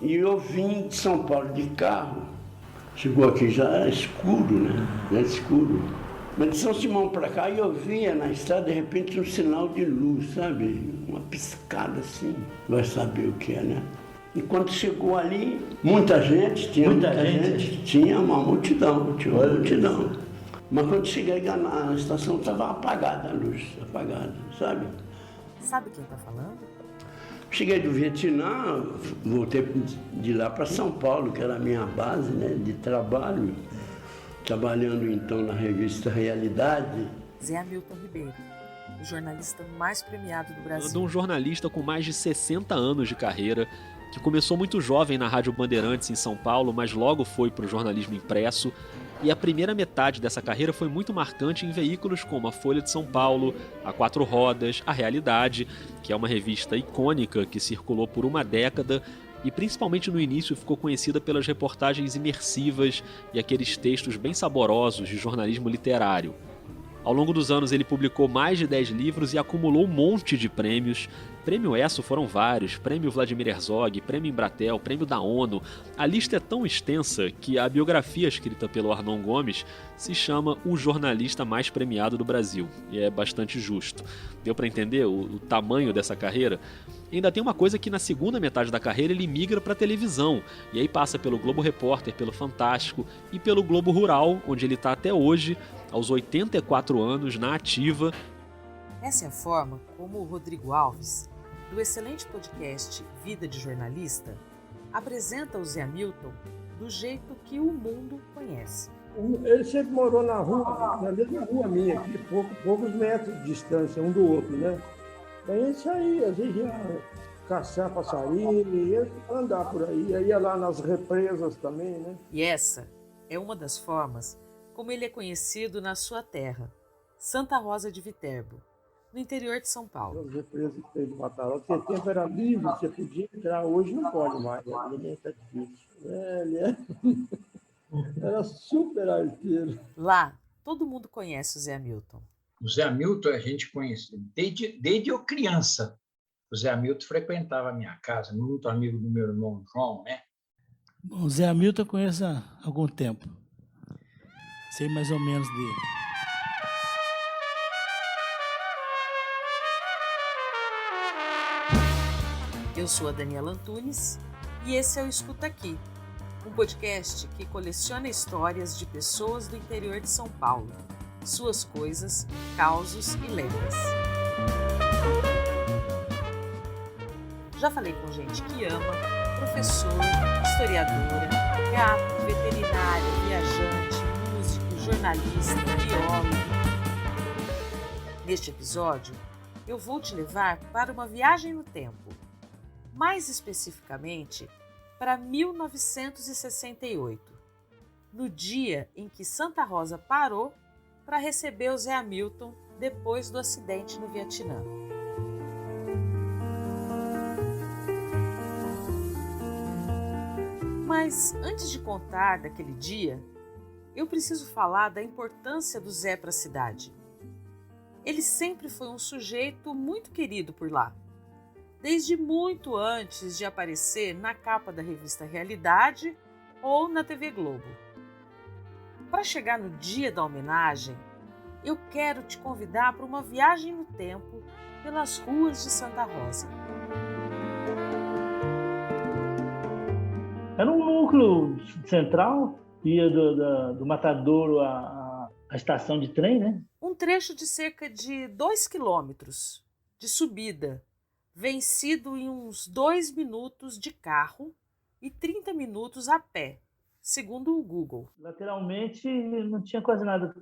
E eu vim de São Paulo de carro. Chegou aqui já era escuro, né? Já era escuro. Mas de São Simão para cá eu via na estrada, de repente, um sinal de luz, sabe? Uma piscada assim. Vai saber o que é, né? E quando chegou ali, muita gente, tinha uma multidão, Mas quando cheguei na estação, estava apagada a luz, apagada, sabe? Sabe quem está falando? Cheguei do Vietnã, voltei de lá para São Paulo, que era a minha base, né, de trabalho. Trabalhando então na revista Realidade. Zé Hamilton Ribeiro, o jornalista mais premiado do Brasil. Um jornalista com mais de 60 anos de carreira, que começou muito jovem na Rádio Bandeirantes em São Paulo, mas logo foi para o jornalismo impresso. E a primeira metade dessa carreira foi muito marcante em veículos como a Folha de São Paulo, a Quatro Rodas, a Realidade, que é uma revista icônica que circulou por uma década e principalmente no início ficou conhecida pelas reportagens imersivas e aqueles textos bem saborosos de jornalismo literário. Ao longo dos anos ele publicou mais de 10 livros e acumulou um monte de prêmios. Prêmio ESSO foram vários, Prêmio Vladimir Herzog, Prêmio Embratel, Prêmio da ONU. A lista é tão extensa que a biografia escrita pelo Arnon Gomes se chama O Jornalista Mais Premiado do Brasil. E é bastante justo. Deu para entender o tamanho dessa carreira? E ainda tem uma coisa que na segunda metade da carreira ele migra para a televisão. E aí passa pelo Globo Repórter, pelo Fantástico e pelo Globo Rural, onde ele está até hoje, aos 84 anos, na ativa. Essa é a forma como o Rodrigo Alves, do excelente podcast Vida de Jornalista, apresenta o Zé Hamilton do jeito que o mundo conhece. Ele sempre morou na mesma rua minha, aqui, poucos metros de distância um do outro, né? Daí isso aí, às vezes ia caçar passarinho, ia andar por aí, ia lá nas represas também, né? E essa é uma das formas como ele é conhecido na sua terra, Santa Rosa de Viterbo, no interior de São Paulo. As represas que tem de Matarazzo, porque tempo era livre, você podia entrar, hoje não pode mais, ele está difícil. Era super arteiro. Lá, todo mundo conhece o Zé Hamilton. O Zé Hamilton a gente conhece desde eu criança. O Zé Hamilton frequentava a minha casa, muito amigo do meu irmão João, né? Bom, o Zé Hamilton eu conheço há algum tempo. Sei mais ou menos dele. Eu sou a Daniela Antunes e esse é o Escuta Aqui, um podcast que coleciona histórias de pessoas do interior de São Paulo, suas coisas, causos e lendas. Já falei com gente que ama, professor, historiadora, gato, veterinário, viajante, músico, jornalista, biólogo. Neste episódio, eu vou te levar para uma viagem no tempo, mais especificamente para 1968, no dia em que Santa Rosa parou para receber o Zé Hamilton depois do acidente no Vietnã. Mas antes de contar daquele dia, eu preciso falar da importância do Zé para a cidade. Ele sempre foi um sujeito muito querido por lá, desde muito antes de aparecer na capa da revista Realidade ou na TV Globo. Para chegar no dia da homenagem, eu quero te convidar para uma viagem no tempo pelas ruas de Santa Rosa. Era um núcleo central, ia do Matadouro à estação de trem, né? Um trecho de cerca de 2 quilômetros de subida, vencido em uns 2 minutos de carro e 30 minutos a pé, segundo o Google. Lateralmente não tinha quase nada.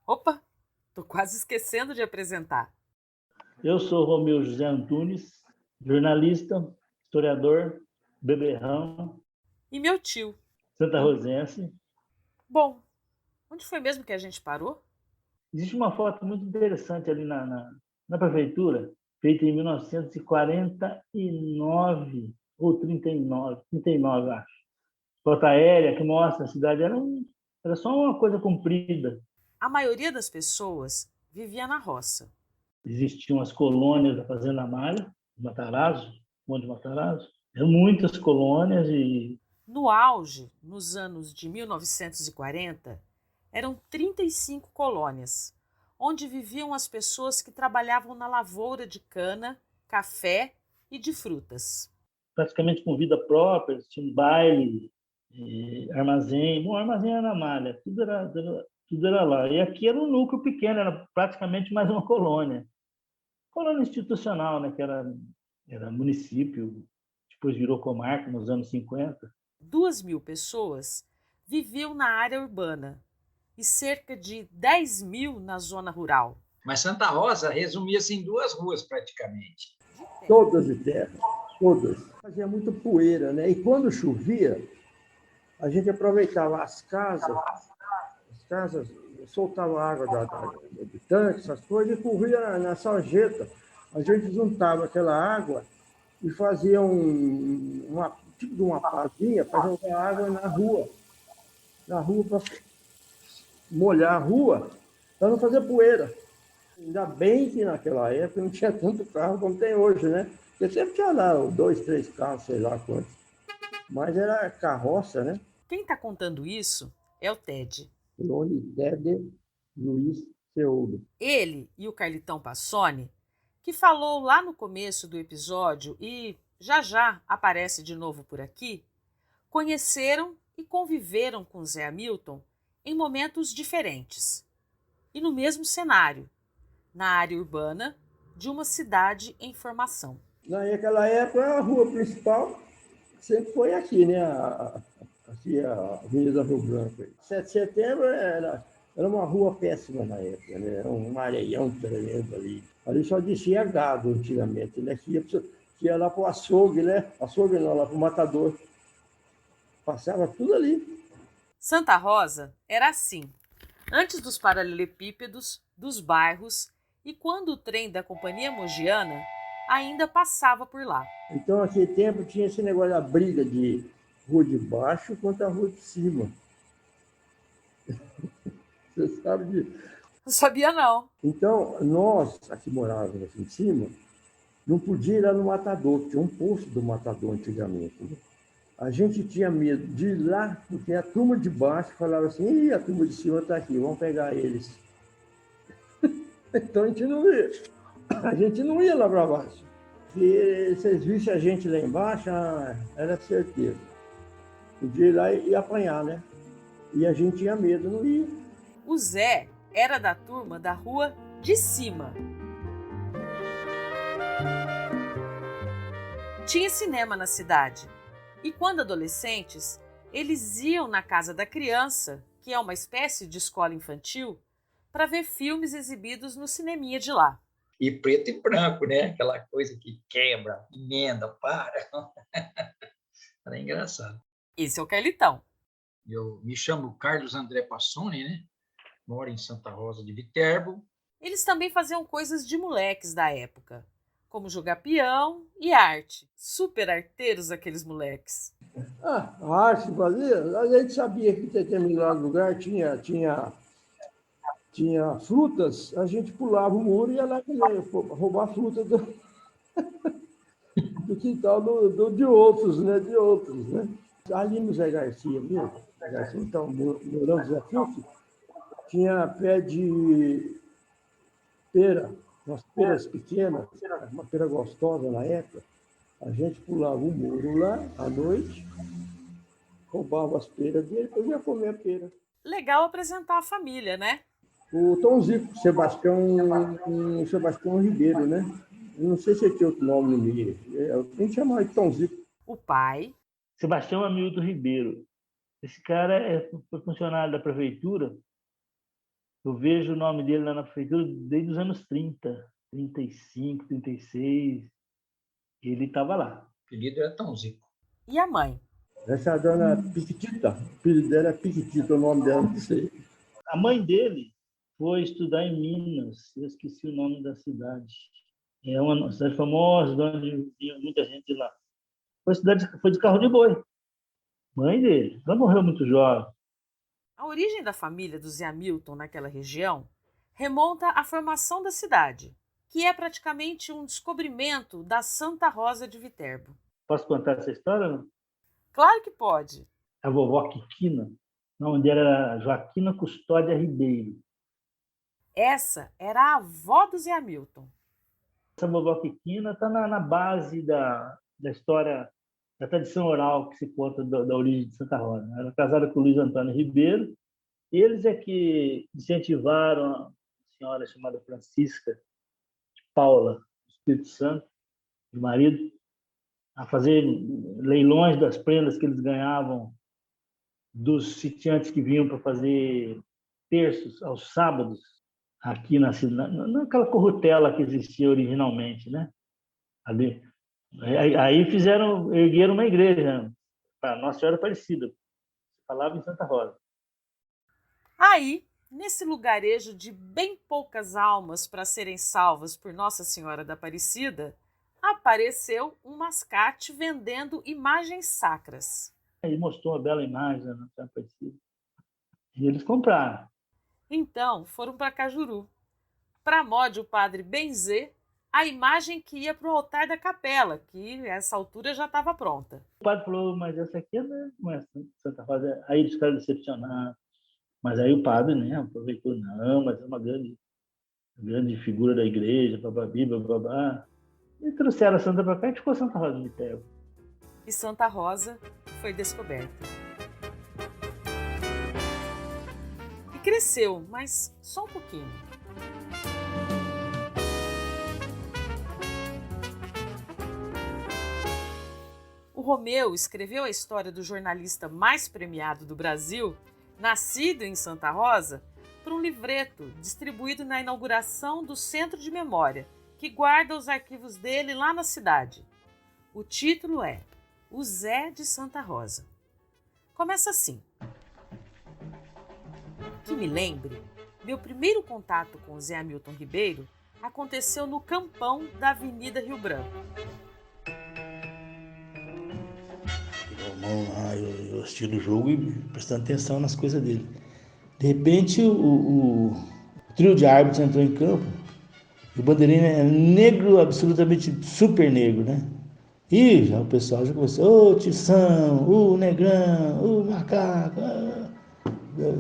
Opa, tô quase esquecendo de apresentar. Eu sou Romeu José Antunes, jornalista, historiador, beberrão. E meu tio. Santarrozense. Bom, onde foi mesmo que a gente parou? Existe uma foto muito interessante ali na prefeitura, feita em 1949 ou 39, acho. Foto aérea que mostra a cidade, era só uma coisa comprida. A maioria das pessoas vivia na roça. Existiam as colônias da Fazenda Malha, Matarazzo, Monte Matarazzo, Eram muitas colônias e No auge, nos anos de 1940, eram 35 colônias, onde viviam as pessoas que trabalhavam na lavoura de cana, café e de frutas. praticamente com vida própria, tinha um baile, armazém. Bom, armazém era na malha, tudo era lá. E aqui era um núcleo pequeno, era praticamente mais uma colônia. Colônia institucional, né, que era município, depois virou comarca nos anos 50. 2.000 pessoas viviam na área urbana e cerca de 10.000 na zona rural. Mas Santa Rosa resumia-se em 2 ruas, praticamente. Todas de terra, todas. Fazia muito poeira, né? E quando chovia, a gente aproveitava as casas soltava água do tanque, essas coisas, e corria na sarjeta. A gente juntava aquela água e fazia tipo de uma pazinha para jogar água na rua para molhar a rua, para não fazer poeira. Ainda bem que naquela época não tinha tanto carro como tem hoje, né? Porque sempre tinha lá 2, 3 carros, sei lá quantos. Mas era carroça, né? Quem está contando isso é o Ted. Nome Ted Luiz Seudo. Ele e o Carlitão Passoni, que falou lá no começo do episódio e já aparece de novo por aqui, conheceram e conviveram com Zé Hamilton em momentos diferentes e no mesmo cenário, na área urbana de uma cidade em formação. Naquela época, a rua principal sempre foi aqui, né? Aqui a Avenida Rio Branco. 7 de setembro era uma rua péssima na época, né? Era um areião tremendo ali. Ali só descia gado antigamente, né? Que ia lá para o açougue, né? Açougue não, lá para o matador. Passava tudo ali. Santa Rosa era assim, antes dos paralelepípedos, dos bairros e quando o trem da Companhia Mogiana ainda passava por lá. Então, naquele tempo, tinha esse negócio da briga de rua de baixo contra a rua de cima. Você sabe disso? Não sabia, não. Então, nós, aqui morávamos aqui em cima, não podia ir lá no matador, tinha um posto do matador antigamente. Né? A gente tinha medo de ir lá, porque a turma de baixo falava assim, ih, a turma de cima está aqui, vamos pegar eles. Então, a gente não ia lá para baixo. Se vocês vissem a gente lá embaixo, era certeza. Podia ir lá e apanhar, né? E a gente tinha medo, não ia. O Zé era da turma da rua de cima. Tinha cinema na cidade. E quando adolescentes, eles iam na casa da criança, que é uma espécie de escola infantil, para ver filmes exibidos no cineminha de lá. E preto e branco, né? Aquela coisa que quebra, emenda, para. Era engraçado. Esse é o Carlitão. Eu me chamo Carlos André Passoni, né? Moro em Santa Rosa de Viterbo. Eles também faziam coisas de moleques da época, como jogar peão e arte. Super arteiros aqueles moleques. A arte fazia, a gente sabia que em determinado lugar tinha frutas, a gente pulava o muro e ia lá roubar fruta do quintal de outros, né? De outros, né? Ali no Zé Garcia mesmo, então, moramos Zé Filho, tinha pé de pera, umas peras pequenas, uma pera gostosa na época. A gente pulava o muro lá à noite, roubava as peras dele, depois ia comer a pera. Legal apresentar a família, né? O Tom Zico, Sebastião Ribeiro, né? Eu não sei se ele tinha outro nome no meio. A gente chamava de Tom Zico. O pai, Sebastião Hamilton Ribeiro. Esse cara foi funcionário da prefeitura. Eu vejo o nome dele lá na prefeitura desde os anos 30, 35, 36. Ele estava lá. O apelido era Tãozico. e a mãe. Essa é a dona Piquitita. O filho dela é Piquitita, o nome dela, não sei. A mãe dele foi estudar em Minas. Eu esqueci o nome da cidade. É uma cidade famosa, onde vinha muita gente lá. Foi de carro de boi. Mãe dele. Ela morreu muito jovem. A origem da família do Zé Hamilton naquela região remonta à formação da cidade, que é praticamente um descobrimento da Santa Rosa de Viterbo. Posso contar essa história? Não? Claro que pode. A vovó Quiquina, o nome dela era Joaquina Custódia Ribeiro. Essa era a avó do Zé Hamilton. Essa vovó Quiquina está na base da história, da tradição oral que se conta da origem de Santa Rosa. Ela era casada com o Luiz Antônio Ribeiro. Eles é que incentivaram a senhora chamada Francisca de Paula, do Espírito Santo, do marido, a fazer leilões das prendas que eles ganhavam dos sitiantes que vinham para fazer terços aos sábados aqui naquela corrutela que existia originalmente, né? Ali. Aí ergueram uma igreja para Nossa Senhora Aparecida, falava em Santa Rosa. Aí, nesse lugarejo de bem poucas almas para serem salvas por Nossa Senhora da Aparecida, apareceu um mascate vendendo imagens sacras. Aí mostrou uma bela imagem da Nossa Senhora Aparecida. E eles compraram. Então, foram para Cajuru. Para mod o padre benzer a imagem que ia para o altar da capela, que nessa altura já estava pronta. O padre falou, mas essa aqui não é Santa Rosa. Aí eles ficaram decepcionados. Mas aí o padre, né, aproveitou, não, mas é uma grande figura da igreja, bababi, bababá. E trouxeram a Santa para cá e ficou Santa Rosa de Terra. E Santa Rosa foi descoberta. E cresceu, mas só um pouquinho. O Romeu escreveu a história do jornalista mais premiado do Brasil, nascido em Santa Rosa, por um livreto distribuído na inauguração do Centro de Memória, que guarda os arquivos dele lá na cidade. O título é O Zé de Santa Rosa. Começa assim. Que me lembre, meu primeiro contato com o Zé Hamilton Ribeiro aconteceu no campão da Avenida Rio Branco. Eu assisti o jogo e prestando atenção nas coisas dele. De repente, o trio de árbitros entrou em campo e o bandeirinha é negro, absolutamente super negro, né? E já o pessoal já começou, ô Tição, ô Negrão, ô Macaco,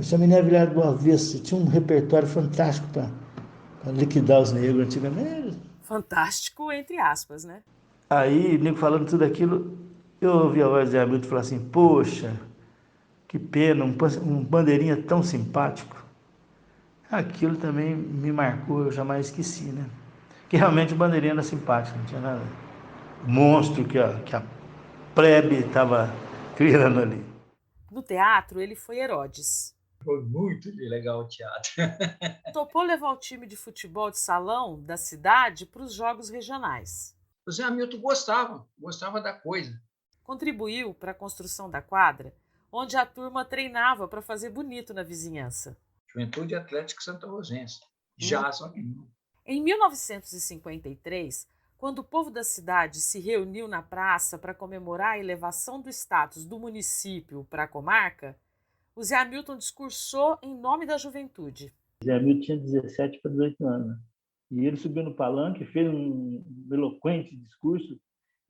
Chaminé virado do avesso. Tinha um repertório fantástico para liquidar os negros antigamente. Fantástico, entre aspas, né? Aí, o nego falando tudo aquilo, eu ouvi a voz de Zé Hamilton falar assim, poxa, que pena, um bandeirinha tão simpático. Aquilo também me marcou, eu jamais esqueci, né? Que realmente o bandeirinha era simpático, não tinha nada. Monstro que a plebe estava criando ali. No teatro, ele foi Herodes. Foi muito legal o teatro. Topou levar o time de futebol de salão da cidade para os jogos regionais. O Zé Hamilton gostava da coisa. Contribuiu para a construção da quadra, onde a turma treinava para fazer bonito na vizinhança. Juventude Atlética Santa Rosense. Já, só que não. Em 1953, quando o povo da cidade se reuniu na praça para comemorar a elevação do status do município para a comarca, o Zé Hamilton discursou em nome da juventude. O Zé Hamilton tinha 17 para 18 anos. E ele subiu no palanque, fez um eloquente discurso.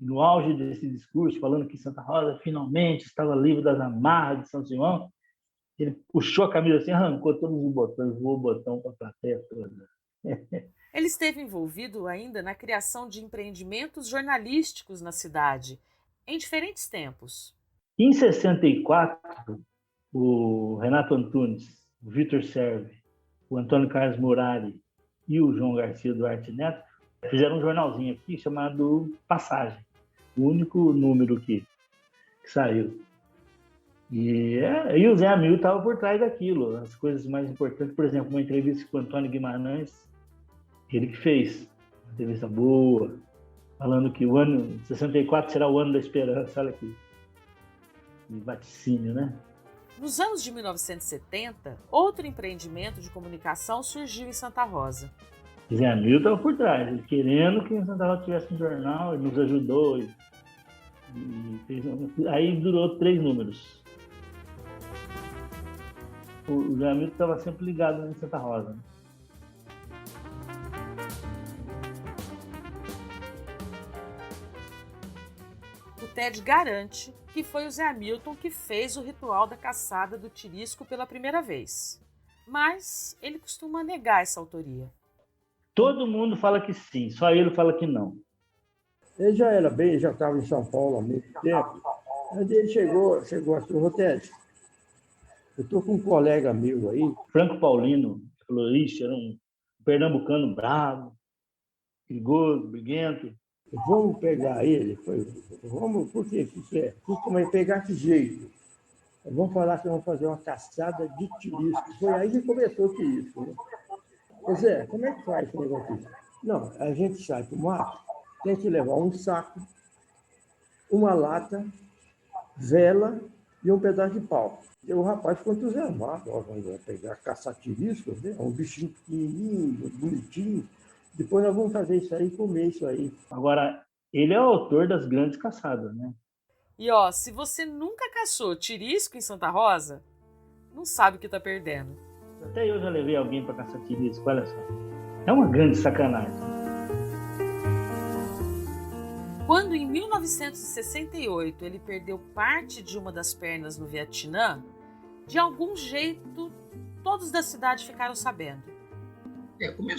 E no auge desse discurso, falando que Santa Rosa finalmente estava livre das amarras de São Simão, ele puxou a camisa assim, arrancou todos os botões, voou o botão para a plateia toda. Ele esteve envolvido ainda na criação de empreendimentos jornalísticos na cidade, em diferentes tempos. Em 64, o Renato Antunes, o Vitor Serve, o Antônio Carlos Murari e o João Garcia Duarte Neto fizeram um jornalzinho aqui chamado Passagem, o único número que saiu. E o Zé Hamilton estava por trás daquilo, as coisas mais importantes, por exemplo, uma entrevista com o Antônio Guimarães, ele que fez, uma entrevista boa, falando que o ano 64 será o ano da esperança, olha aqui, vaticínio, né? Nos anos de 1970, outro empreendimento de comunicação surgiu em Santa Rosa. Zé Hamilton estava por trás, ele querendo que em Santa Rosa tivesse um jornal, ele nos ajudou. Aí durou 3 números. O Zé Hamilton estava sempre ligado em Santa Rosa. O Ted garante que foi o Zé Hamilton que fez o ritual da caçada do tirisco pela primeira vez. Mas ele costuma negar essa autoria. Todo mundo fala que sim, só ele fala que não. Ele já era bem, já estava em São Paulo há muito tempo. Aí ele chegou assim, ô Ted, eu estou com um colega meu aí. Franco Paulino falou, isso, era um pernambucano bravo, perigoso, briguento. Vamos pegar ele. Vamos, por quê? O que é? Como é pegar que jeito? Vamos falar que vamos fazer uma caçada de tirisco. Foi aí que começou o tirisco. Né? Ô Zé, como é que faz esse negócio aqui? Não, a gente sai para o mato, tem que levar um saco, uma lata, vela e um pedaço de pau. E o rapaz ficou entusiasmado. Ó, vamos pegar, caçar tirisco, né? É um bichinho pequenininho, bonitinho. Depois nós vamos fazer isso aí e comer isso aí. Agora, ele é o autor das grandes caçadas, né? E ó, se você nunca caçou tirisco em Santa Rosa, não sabe o que tá perdendo. Até eu já levei alguém para caçar tirisco, olha só. É uma grande sacanagem. Quando em 1968 ele perdeu parte de uma das pernas no Vietnã, de algum jeito todos da cidade ficaram sabendo.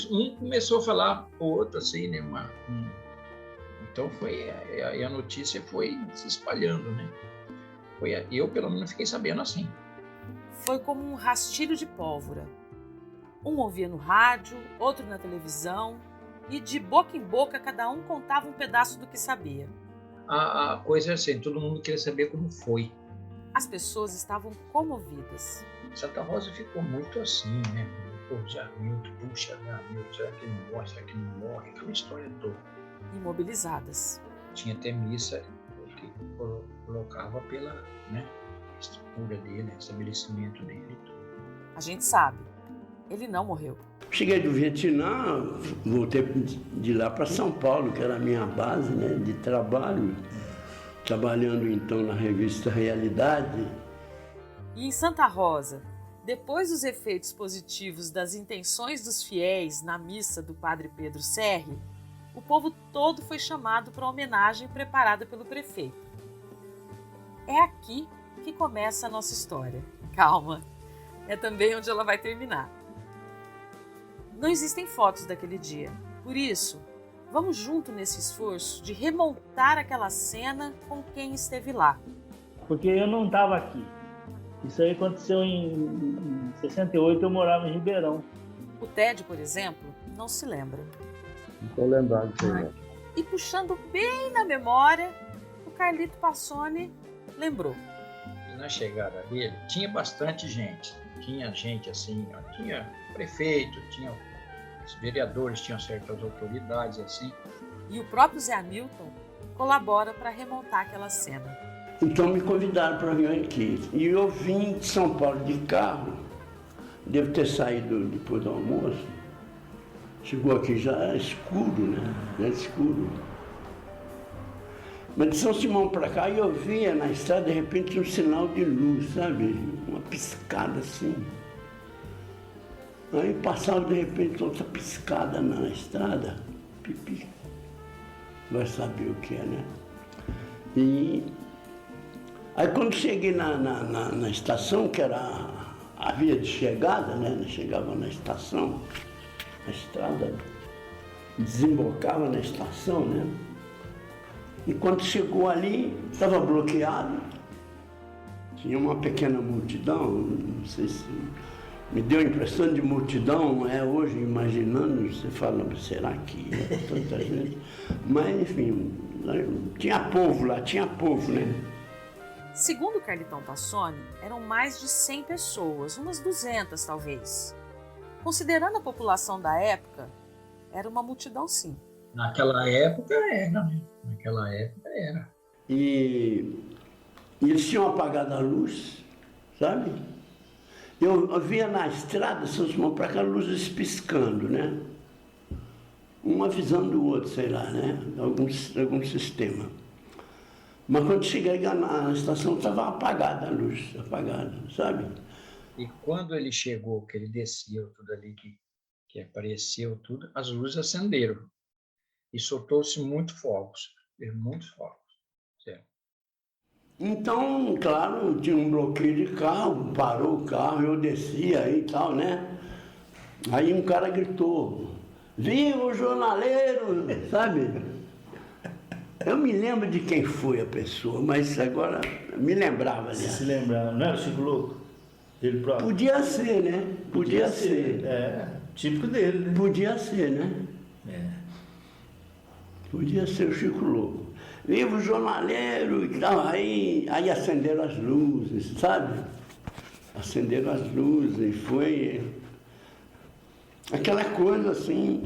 Um começou a falar o outro, assim, né? Então a notícia foi se espalhando, né? Eu, pelo menos, fiquei sabendo assim. Foi como um rastilho de pólvora. Um ouvia no rádio, outro na televisão, e de boca em boca cada um contava um pedaço do que sabia. A coisa é assim, todo mundo queria saber como foi. As pessoas estavam comovidas. Santa Rosa ficou muito assim, né? Pô, Zé Hamilton, puxa, Zé Hamilton, será que ele morre, será que não morre? Aquela história toda. Imobilizadas. Tinha até missa que colocava pela, né, estrutura dele, estabelecimento dele. A gente sabe, ele não morreu. Cheguei do Vietnã, voltei de lá para São Paulo, que era a minha base, né, de trabalho, trabalhando então na revista Realidade. E em Santa Rosa, depois dos efeitos positivos das intenções dos fiéis na missa do padre Pedro Serri, o povo todo foi chamado para a homenagem preparada pelo prefeito. É aqui que começa a nossa história. Calma, é também onde ela vai terminar. Não existem fotos daquele dia, por isso, vamos junto nesse esforço de remontar aquela cena com quem esteve lá. Porque eu não estava aqui. Isso aí aconteceu em 68, eu morava em Ribeirão. O Ted, por exemplo, não se lembra. Não estou lembrado disso aí, não. E puxando bem na memória, o Carlito Passoni lembrou. E na chegada dele, tinha bastante gente. Tinha gente assim, ó, tinha prefeito, tinha os vereadores, tinham certas autoridades assim. E o próprio Zé Hamilton colabora para remontar aquela cena. Então me convidaram para vir aqui. E eu vim de São Paulo de carro, devo ter saído depois do almoço. Chegou aqui já era escuro, né? Já era escuro. Mas de São Simão para cá eu via na estrada, de repente, um sinal de luz, sabe? Uma piscada assim. Aí passava de repente outra piscada na estrada. Pipi. Vai saber o que é, né? E aí quando cheguei na estação, que era a via de chegada, né? Chegava na estação, a estrada desembocava na estação, né? E quando chegou ali, estava bloqueado. Tinha uma pequena multidão, não sei se me deu a impressão de multidão, hoje imaginando, você fala, será que é tanta gente? Mas enfim, tinha povo lá, tinha povo, né? Segundo o Carlitão Passoni, eram mais de 100 pessoas, umas 200 talvez. Considerando a população da época, era uma multidão sim. Naquela época era, né? Naquela época era. E eles tinham apagado a luz, sabe? Eu via na estrada, São Simão para cá, luzes piscando, né? Um avisando o outro, sei lá, né? Algum sistema. Mas quando cheguei na estação, estava apagada a luz, apagada, sabe? E quando ele chegou, que ele desceu tudo ali, que apareceu tudo, as luzes acenderam. E soltou-se muitos fogos, certo? Então, claro, tinha um bloqueio de carro, parou o carro, eu descia aí e tal, né? Aí um cara gritou, viva o jornaleiro, sabe? Eu me lembro de quem foi a pessoa, mas agora me lembrava. Você se lembrava, não era o Chico Louco? Ele próprio? Podia ser, né? Podia ser. É, típico dele, né? Podia ser, né? É. Podia ser o Chico Louco. Viva o jornaleiro e tal. Aí acenderam as luzes, sabe? Acenderam as luzes e foi aquela coisa assim.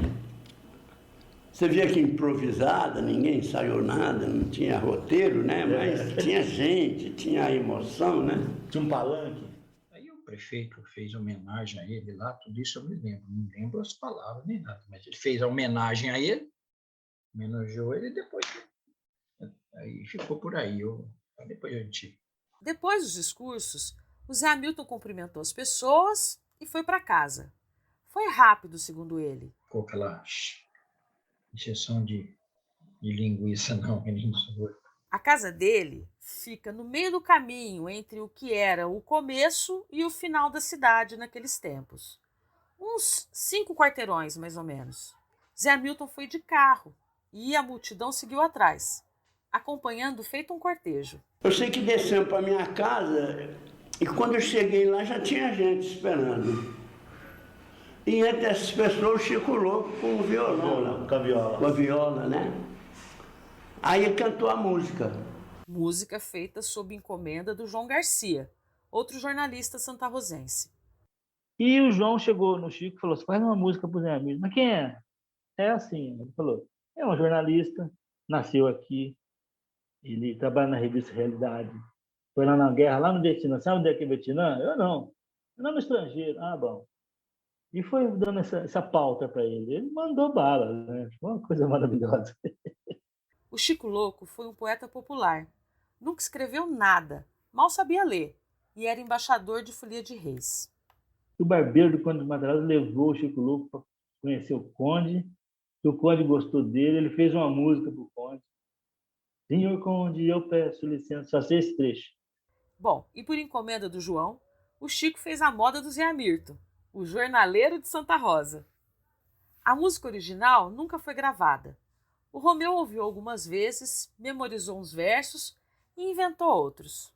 Você via que improvisada, ninguém ensaiou nada, não tinha roteiro, né? Mas tinha gente, tinha emoção, né? Tinha um palanque. Aí o prefeito fez homenagem a ele lá, tudo isso eu me lembro. Não lembro as palavras nem nada, mas ele fez a homenagem a ele, homenageou ele e depois... Aí ficou por aí, depois a gente... Depois dos discursos, o Zé Hamilton cumprimentou as pessoas e foi para casa. Foi rápido, segundo ele. Ficou aquela injeção de linguiça, não, menino. A casa dele fica no meio do caminho entre o que era o começo e o final da cidade naqueles tempos. Uns 5 quarteirões, mais ou menos. Zé Hamilton foi de carro e a multidão seguiu atrás, acompanhando feito um cortejo. Eu sei que descemos para minha casa e quando eu cheguei lá já tinha gente esperando. E entre essas pessoas o Chico Louco com o violão. Com a viola. Com a viola, né? Aí ele cantou a música. Música feita sob encomenda do João Garcia, outro jornalista santarrozense. E o João chegou no Chico e falou, faz uma música pro Zé Hamilton. Mas quem é? É assim, ele falou, é um jornalista, nasceu aqui, ele trabalha na revista Realidade, foi lá na guerra, lá no Vietnã. Sabe onde é que é Vietnã? Eu não. Eu não no estrangeiro. Ah, bom. E foi dando essa pauta para ele. Ele mandou bala, né? Foi uma coisa maravilhosa. O Chico Louco foi um poeta popular. Nunca escreveu nada, mal sabia ler e era embaixador de Folia de Reis. O barbeiro do Conde de Matarazzo levou o Chico Louco para conhecer o Conde. E o Conde gostou dele, ele fez uma música para o Conde. Senhor Conde, eu peço licença, só sei esse trecho. Bom, e por encomenda do João, o Chico fez a moda do Zé Hamilton, o jornaleiro de Santa Rosa. A música original nunca foi gravada. O Romeu ouviu algumas vezes, memorizou uns versos e inventou outros.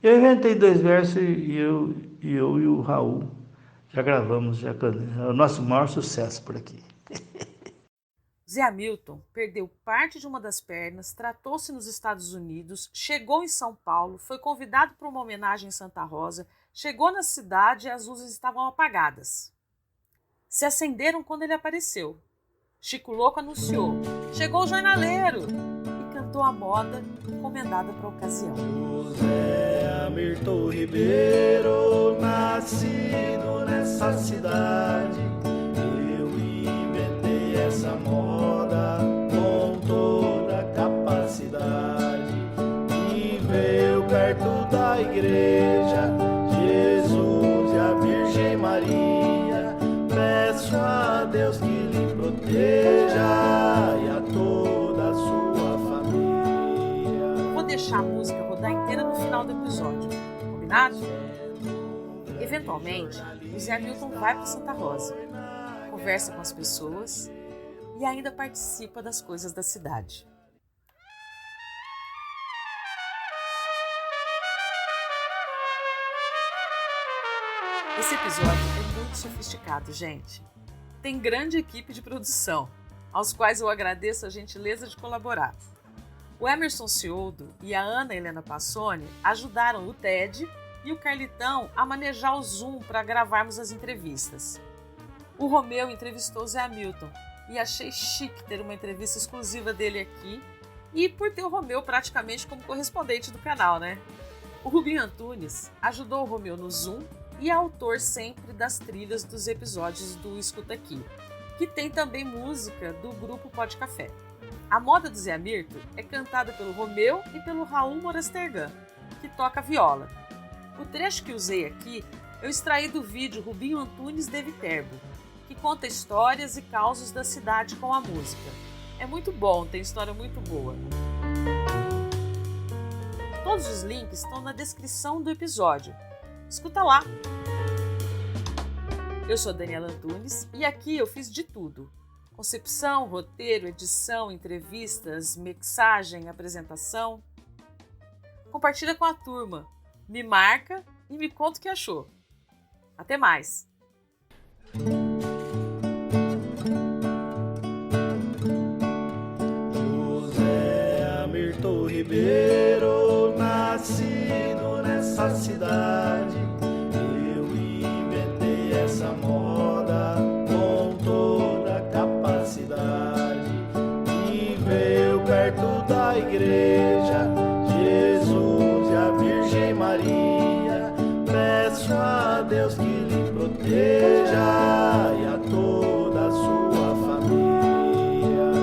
Eu inventei 2 versos e eu e o Raul já gravamos, é o nosso maior sucesso por aqui. Zé Hamilton perdeu parte de uma das pernas, tratou-se nos Estados Unidos, chegou em São Paulo, foi convidado para uma homenagem em Santa Rosa, chegou na cidade e as luzes estavam apagadas. Se acenderam quando ele apareceu. Chico Louco anunciou, chegou o jornaleiro, e cantou a moda encomendada para a ocasião. José Hamilton Ribeiro, nascido nessa cidade, eu inventei essa moda com toda a capacidade. Viveu perto da igreja, Jesus e a Virgem Maria, peço a Deus que lhe proteja e a toda a sua família. Vou deixar a música rodar inteira no final do episódio, combinado? Eventualmente, o Zé Hamilton vai para Santa Rosa, conversa com as pessoas e ainda participa das coisas da cidade. Esse episódio é muito sofisticado, gente. Tem grande equipe de produção, aos quais eu agradeço a gentileza de colaborar. O Emerson Cioldo e a Ana Helena Passoni ajudaram o Ted e o Carlitão a manejar o Zoom para gravarmos as entrevistas. O Romeu entrevistou o Zé Hamilton e achei chique ter uma entrevista exclusiva dele aqui e por ter o Romeu praticamente como correspondente do canal, né? O Rubinho Antunes ajudou o Romeu no Zoom e é autor sempre das trilhas dos episódios do Escuta Aqui, que tem também música do grupo Pode Café. A moda do Zé Hamilton é cantada pelo Romeu e pelo Raul Morastergan, que toca viola. O trecho que usei aqui eu extraí do vídeo Rubinho Antunes de Viterbo, que conta histórias e causos da cidade com a música. É muito bom, tem história muito boa. Todos os links estão na descrição do episódio. Escuta lá! Eu sou Daniela Antunes e aqui eu fiz de tudo. Concepção, roteiro, edição, entrevistas, mixagem, apresentação. Compartilha com a turma, me marca e me conta o que achou. Até mais! José Hamilton Ribeiro, nascido nessa cidade, eu inventei essa moda com toda a capacidade. Viveu perto da igreja, Jesus e a Virgem Maria. Peço a Deus que lhe proteja e a toda a sua família.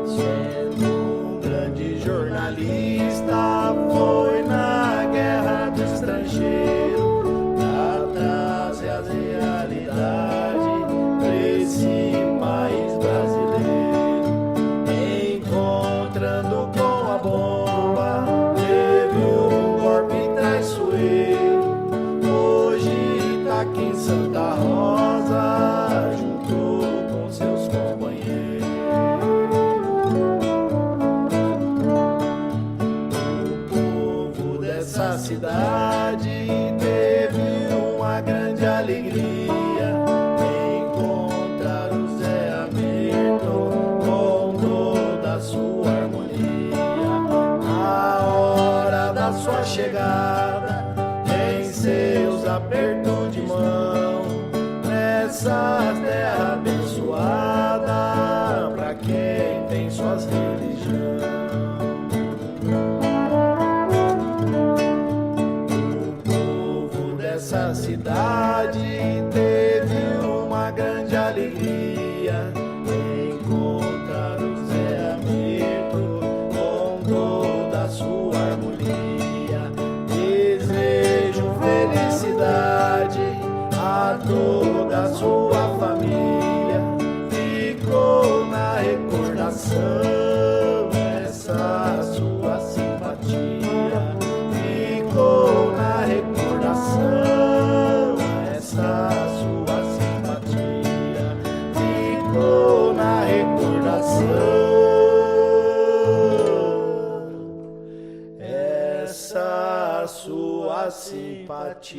Sendo um grande jornalista, foi na guerra do estrangeiro pra trazer as realidades pra esse país brasileiro. Encontrando com a bomba, teve um golpe traiçoeiro. Hoje tá aqui em Santa Rosa, junto com seus companheiros. O povo dessa cidade teve uma grande alegria, encontrar o Zé Hamilton com toda a sua harmonia. Na hora da sua chegada, em seus apertos de mão, nessa terra abençoada, pra quem tem suas religiões. O povo dessa cidade teve uma grande alegria, encontrar o Zé Hamilton com toda a sua harmonia. Desejo felicidade a toda a sua família. Ficou na recordação essa sua simpatia. Ficou na recordação essa sua simpatia. Ficou na recordação essa sua simpatia.